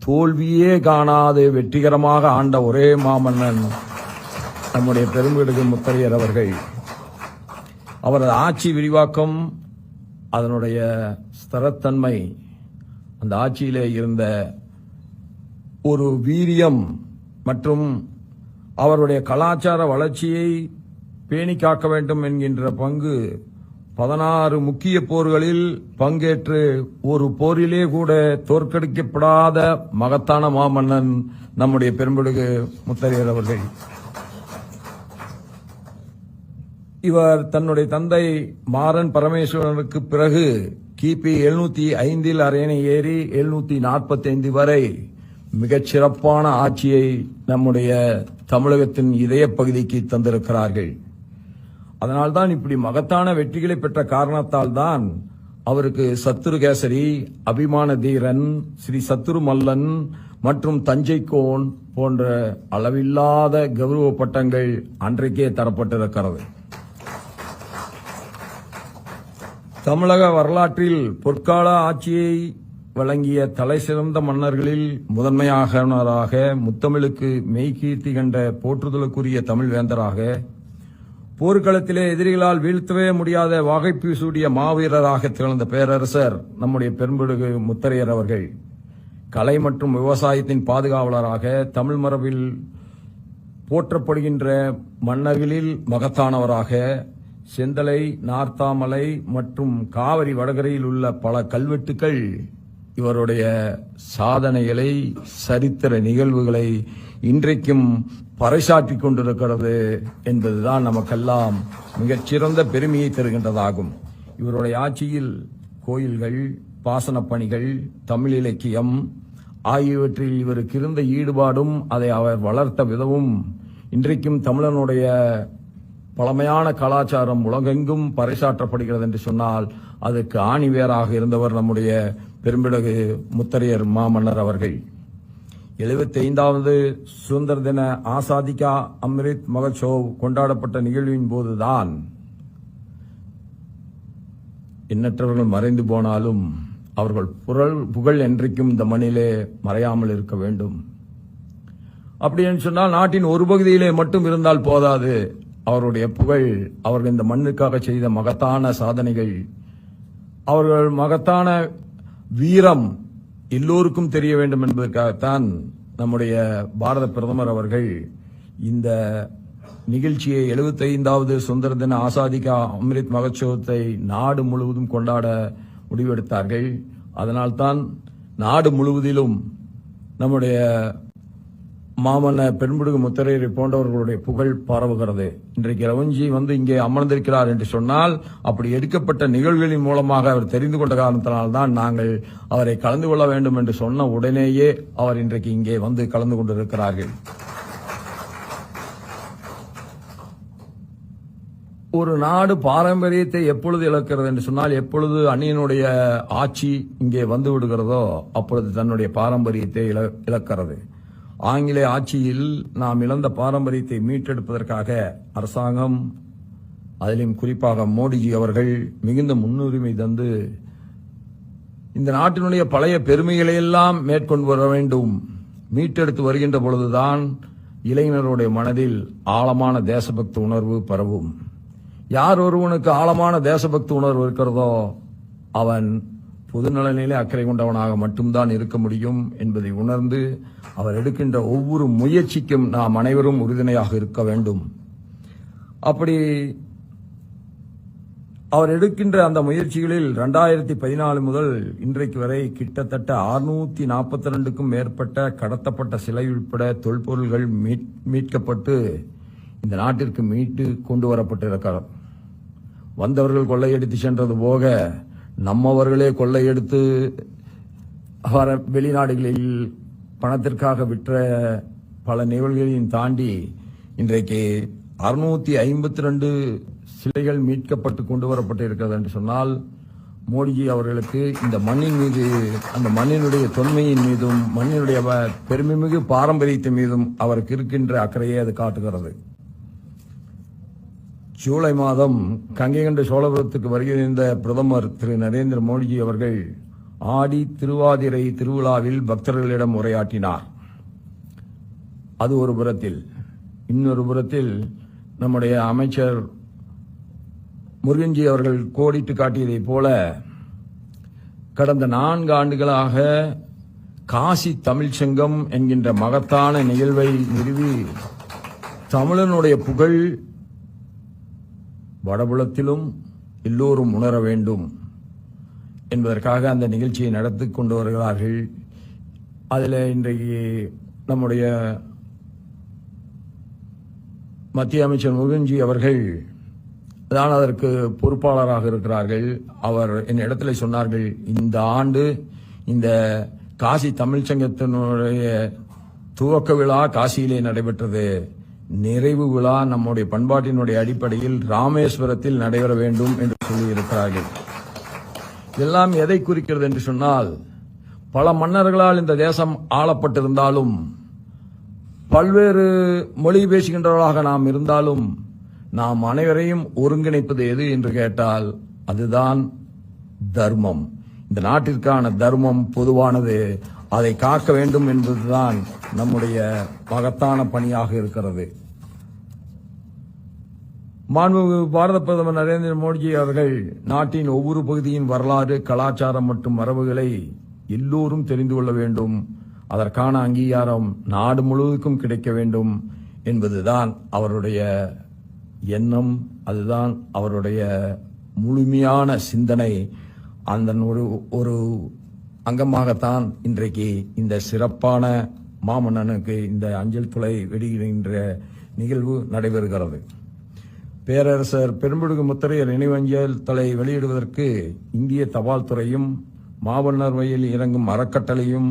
தோல்வியே காணாது வெற்றிகரமாக ஆண்ட ஒரே மாமன்னன் நம்முடைய பெரும்பிடுகு முத்தரையர் அவர்கள். அவரது ஆட்சி விரிவாக்கம், அதனுடைய ஸ்திரத்தன்மை, அந்த ஆட்சியிலே இருந்த ஒரு வீரியம் மற்றும் அவருடைய கலாச்சார வளர்ச்சியை பேணி காக்க வேண்டும் என்கின்ற பங்கு 16 முக்கிய போர்களில் பங்கேற்று ஒரு போரிலே கூட தோற்கடிக்கப்படாத மகத்தான மாமன்னன் நம்முடைய பெரும்பிடுகு முத்தரையர் அவர்கள். இவர் தன்னுடைய தந்தை மாறன் பரமேஸ்வரனுக்கு பிறகு கிபி 705 அரியணை ஏறி 745 வரை மிகச் சிறப்பான ஆட்சியை நம்முடைய தமிழகத்தின் இதய பகுதிக்கு தந்திருக்கிறார்கள். அதனால்தான் இப்படி மகத்தான வெற்றிகளை பெற்ற காரணத்தால் தான் அவருக்கு சத்துருகேசரி, அபிமான தீரன், ஸ்ரீ சத்துரு மல்லன் மற்றும் தஞ்சைக்கோன் போன்ற அளவில்லாத கௌரவ பட்டங்கள் அன்றைக்கே தரப்பட்டிருக்கிறது. தமிழக வரலாற்றில் பொற்கால ஆட்சியை வழங்கிய தலைசிறந்த மன்னர்களில் முதன்மையானவராக, முத்தமிழுக்கு மெய்கீர்த்தி கண்ட போற்றுதலுக்குரிய தமிழ் வேந்தராக, போர்க்களத்திலே எதிரிகளால் வீழ்த்தவே முடியாத வாகைப்பு சூடிய மாவீரராக திகழ்ந்த பேரரசர் நம்முடைய பெரும்பிடுகு முத்தரையர் அவர்கள் கலை மற்றும் விவசாயத்தின் பாதுகாவலராக, தமிழ் மரபில் போற்றப்படுகின்ற மன்னர்களில் மகத்தானவராக, செந்தலை, நார்த்தாமலை மற்றும் காவிரி வடகரையில் உள்ள பல கல்வெட்டுக்கள் இவருடைய சாதனைகளை, சரித்திர நிகழ்வுகளை இன்றைக்கும் பறைசாற்றிக் கொண்டிருக்கிறது என்பதுதான் நமக்கெல்லாம் மிகச்சிறந்த பெருமையை தருகின்றதாகும். இவருடைய ஆட்சியில் கோயில்கள், பாசனப் பணிகள், தமிழ் இலக்கியம் ஆகியவற்றில் இவருக்கு இருந்த ஈடுபாடும் அதை அவர் வளர்த்த விதமும் இன்றைக்கும் தமிழனுடைய பழமையான கலாச்சாரம் உலகெங்கும் பறைசாற்றப்படுகிறது என்று சொன்னால் அதற்கு ஆணிவேராக இருந்தவர் நம்முடைய பெரும்பிடுகு முத்தரையர் மாமன்னர் அவர்கள். 75வது சுதந்திர தின ஆசாதிகா அம்ரித் மகோத்சவ் கொண்டாடப்பட்ட நிகழ்வின் போதுதான் எண்ணற்றவர்கள் மறைந்து போனாலும் அவர்கள் புகழ் என்றைக்கும் இந்த மண்ணிலே மறையாமல் இருக்க வேண்டும். அப்படி என்று சொன்னால் நாட்டின் ஒரு பகுதியிலே மட்டும் இருந்தால் போதாது. அவருடைய புகழ், அவர்கள் இந்த மண்ணுக்காக செய்த மகத்தான சாதனைகள், அவர்கள் மகத்தான வீரம் எல்லோருக்கும் தெரிய வேண்டும் என்பதற்காகத்தான் நம்முடைய பாரத பிரதமர் அவர்கள் இந்த நிகழ்ச்சியை 75வது சுதந்திர தின ஆசாதிகா அம்ரித் மகோத்சவத்தை நாடு முழுவதும் கொண்டாட முடிவெடுத்தார்கள். அதனால்தான் நாடு முழுவதிலும் நம்முடைய மாமன்னர் பெரும்பிடுகு முத்தரையரை போன்றவர்களுடைய புகழ் பரவுகிறது. இன்றைக்கு ரவஞ்சி இங்கே அமர்ந்திருக்கிறார் என்று சொன்னால் அப்படி எடுக்கப்பட்ட நிகழ்வுகளின் மூலமாக அவர் தெரிந்து கொண்ட காரணத்தினால்தான் நாங்கள் அவரை கலந்து கொள்ள வேண்டும் என்று சொன்ன உடனேயே அவர் இன்றைக்கு இங்கே வந்து கலந்து கொண்டிருக்கிறார்கள். ஒரு நாடு பாரம்பரியத்தை எப்பொழுது இழக்கிறது என்று சொன்னால், எப்பொழுது அந்நியனுடைய ஆட்சி இங்கே வந்து விடுகிறதோ அப்பொழுது தன்னுடைய பாரம்பரியத்தை இழக்கிறது. ஆங்கிலேய ஆட்சியில் நாம் இழந்த பாரம்பரியத்தை மீட்டெடுப்பதற்காக அரசாங்கம், அதிலும் குறிப்பாக மோடிஜி அவர்கள் மிகுந்த முன்னுரிமை தந்து இந்த நாட்டினுடைய பழைய பெருமைகளை எல்லாம் மேற்கொண்டு வர வேண்டும். மீட்டெடுத்து வருகின்ற பொழுதுதான் இளைஞருடைய மனதில் ஆழமான தேசபக்தி உணர்வு பரவும். யார் ஒருவனுக்கு ஆழமான தேசபக்தி உணர்வு இருக்கிறதோ அவன் பொதுநலனிலே அக்கறை கொண்டவனாக மட்டும்தான் இருக்க முடியும் என்பதை உணர்ந்து அவர் எடுக்கின்ற ஒவ்வொரு முயற்சிக்கும் நாம் அனைவரும் உறுதுணையாக இருக்க வேண்டும். அப்படி அவர் எடுக்கின்ற அந்த முயற்சிகளில் 2014 முதல் இன்றைக்கு வரை கிட்டத்தட்ட 642க்கும் மேற்பட்ட கடத்தப்பட்ட சிலை உட்பட தொல்பொருள்கள் மீட்கப்பட்டு இந்த நாட்டிற்கு மீட்டு கொண்டு வரப்பட்டிருக்கிறார். வந்தவர்கள் கொள்ளையடித்து சென்றது போக நம்மவர்களே கொள்ளையெடுத்து வெளிநாடுகளில் பணத்திற்காக விற்ற பல நிகழ்வுகளையும் தாண்டி இன்றைக்கு 652 சிலைகள் மீட்கப்பட்டு கொண்டு வரப்பட்டிருக்கிறது என்று சொன்னால் மோடிஜி அவர்களுக்கு இந்த மண்ணின் மீது, அந்த மண்ணினுடைய தொன்மையின் மீதும் மண்ணினுடைய பெருமைமிகு பாரம்பரியத்தின் மீதும் அவருக்கு இருக்கின்ற அக்கறையை அது காட்டுகிறது. ஜூலை மாதம் கங்கை கொண்ட சோழபுரத்துக்கு வருகின்ற பிரதமர் திரு நரேந்திர மோடிஜி அவர்கள் ஆடி திருவாதிரை திருவிழாவில் பக்தர்களிடம் உரையாற்றினார். அது ஒரு புறத்தில். இன்னொரு புறத்தில் நம்முடைய அமைச்சர் முருகன்ஜி அவர்கள் கோடிட்டு காட்டியதைப் போல கடந்த 4 ஆண்டுகளாக காசி தமிழ் சங்கம் என்கின்ற மகத்தான நிகழ்வை நிறுவி தமிழனுடைய புகழ் வடபுலத்திலும் எல்லோரும் உணர வேண்டும் என்பதற்காக அந்த நிகழ்ச்சியை நடத்தி கொண்டு வருகிறார்கள். அதில் இன்றைக்கு நம்முடைய மத்திய அமைச்சர் முருகன்ஜி அவர்கள் தான் அதற்கு பொறுப்பாளராக இருக்கிறார்கள். அவர் என்னிடத்தில் சொன்னார்கள், இந்த ஆண்டு இந்த காசி தமிழ்ச் சங்கத்தினுடைய துவக்க விழா காசியிலே நடைபெற்றது. நிறைவு விழா நம்முடைய பண்பாட்டினுடைய அடிப்படையில் ராமேஸ்வரத்தில் நடைபெற வேண்டும் என்று சொல்லியிருக்கிறார்கள். இதெல்லாம் எதை குறிக்கிறது என்று சொன்னால், பல மன்னர்களால் இந்த தேசம் ஆளப்பட்டிருந்தாலும், பல்வேறு மொழி பேசுகின்றவர்களாக நாம் இருந்தாலும், நாம் அனைவரையும் ஒருங்கிணைப்பது எது என்று கேட்டால் அதுதான் தர்மம். இந்த நாட்டிற்கான தர்மம் பொதுவானது, அதை காக்க வேண்டும் என்பதுதான் நம்முடைய மகத்தான பணியாக இருக்கிறது. மாண்புமிகு பாரத பிரதமர் நரேந்திர மோடிஜி அவர்கள் நாட்டின் ஒவ்வொரு பகுதியின் வரலாறு, கலாச்சாரம் மற்றும் மரபுகளை எல்லோரும் தெரிந்து கொள்ள வேண்டும், அதற்கான அங்கீகாரம் நாடு முழுவதுக்கும் கிடைக்க வேண்டும் என்பதுதான் அவருடைய எண்ணம். அதுதான் அவருடைய முழுமையான சிந்தனை. அந்த ஒரு அங்கமாகத்தான் இன்றைக்கு இந்த சிறப்பான மாமன்னனுக்கு இந்த அஞ்சல் துளை வெளியிடுகின்ற நிகழ்வு நடைபெறுகிறது. பேரரசர் பெரும்பிடுகு முத்தரையர் நினைவஞ்சல் தலை வெளியிடுவதற்கு இந்திய தபால் துறையும் மாமன்னர் வழியில் இறங்கும் அறக்கட்டளையும்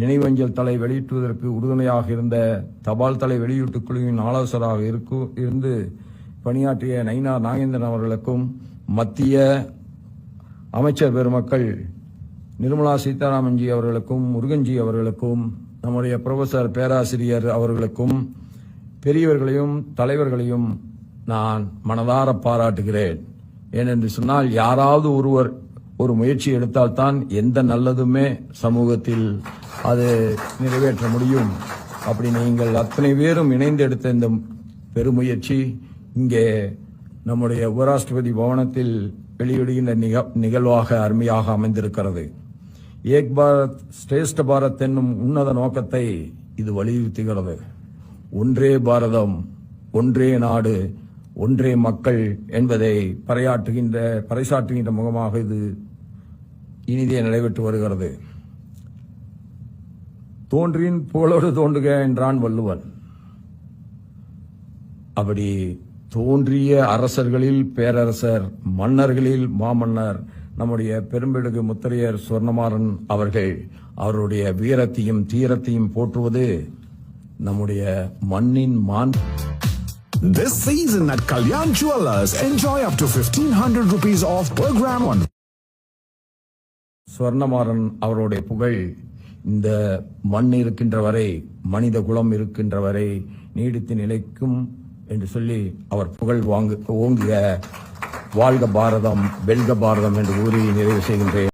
நினைவஞ்சல் தலை வெளியிட்டுவதற்கு உறுதுணையாக இருந்த தபால் தலை வெளியீட்டுக் குழுவின் ஆலோசகராக இருந்து பணியாற்றிய நயினார் நாகேந்திரன் அவர்களுக்கும், மத்திய அமைச்சர் பெருமக்கள் நிர்மலா சீதாராமன்ஜி அவர்களுக்கும், முருகன்ஜி அவர்களுக்கும், நம்முடைய புரொஃபசர் பேராசிரியர் அவர்களுக்கும், பெரியவர்களையும் தலைவர்களையும் நான் மனதார பாராட்டுகிறேன். ஏனென்று சொன்னால், யாராவது ஒருவர் ஒரு முயற்சி எடுத்தால்தான் எந்த நல்லதுமே சமூகத்தில் அது நிறைவேற்ற முடியும். அப்படி நீங்கள் அத்தனை பேரும் இணைந்து எடுத்த இந்த பெருமுயற்சி இங்கே நம்முடைய உபராஷ்டிரபதி பவனத்தில் வெளியிடுகின்ற நிகழ்வாக அருமையாக அமைந்திருக்கிறது. ஏக் பாரத் ஸ்ரேஷ்ட பாரத் என்னும் உன்னத நோக்கத்தை இது வலியுறுத்துகிறது. ஒன்றே பாரதம், ஒன்றே நாடு, ஒன்றே மக்கள் என்பதை பறைசாற்றுகின்ற முகமாக இது இனிதே நடைபெற்று வருகிறது. தோன்றின் புகழோடு தோன்றுக என்றான் வள்ளுவன். அப்படி தோன்றிய அரசர்களில் பேரரசர், மன்னர்களில் மாமன்னர் நம்முடைய பெரும்பிடுகு முத்தரையர் சுவர்ணமாறன் அவர்கள். அவருடைய வீரத்தையும் தீரத்தையும் போற்றுவது நம்முடைய மண்ணின் மான். This season at Kalyan Jewellers, enjoy up to 1,500 rupees off per gram on. சுவர்ணமாறன் அவருடைய புகழ் இந்த மண் இருக்கின்ற வரை, மனித குலம் இருக்கின்ற வரை நீடித்து நிலைக்கும் என்று சொல்லி அவர் புகழ் ஓங்குக. வாழ்க பாரதம், வெல்க பாரதம் என்று கூறி நிறைவு செய்கின்றேன்.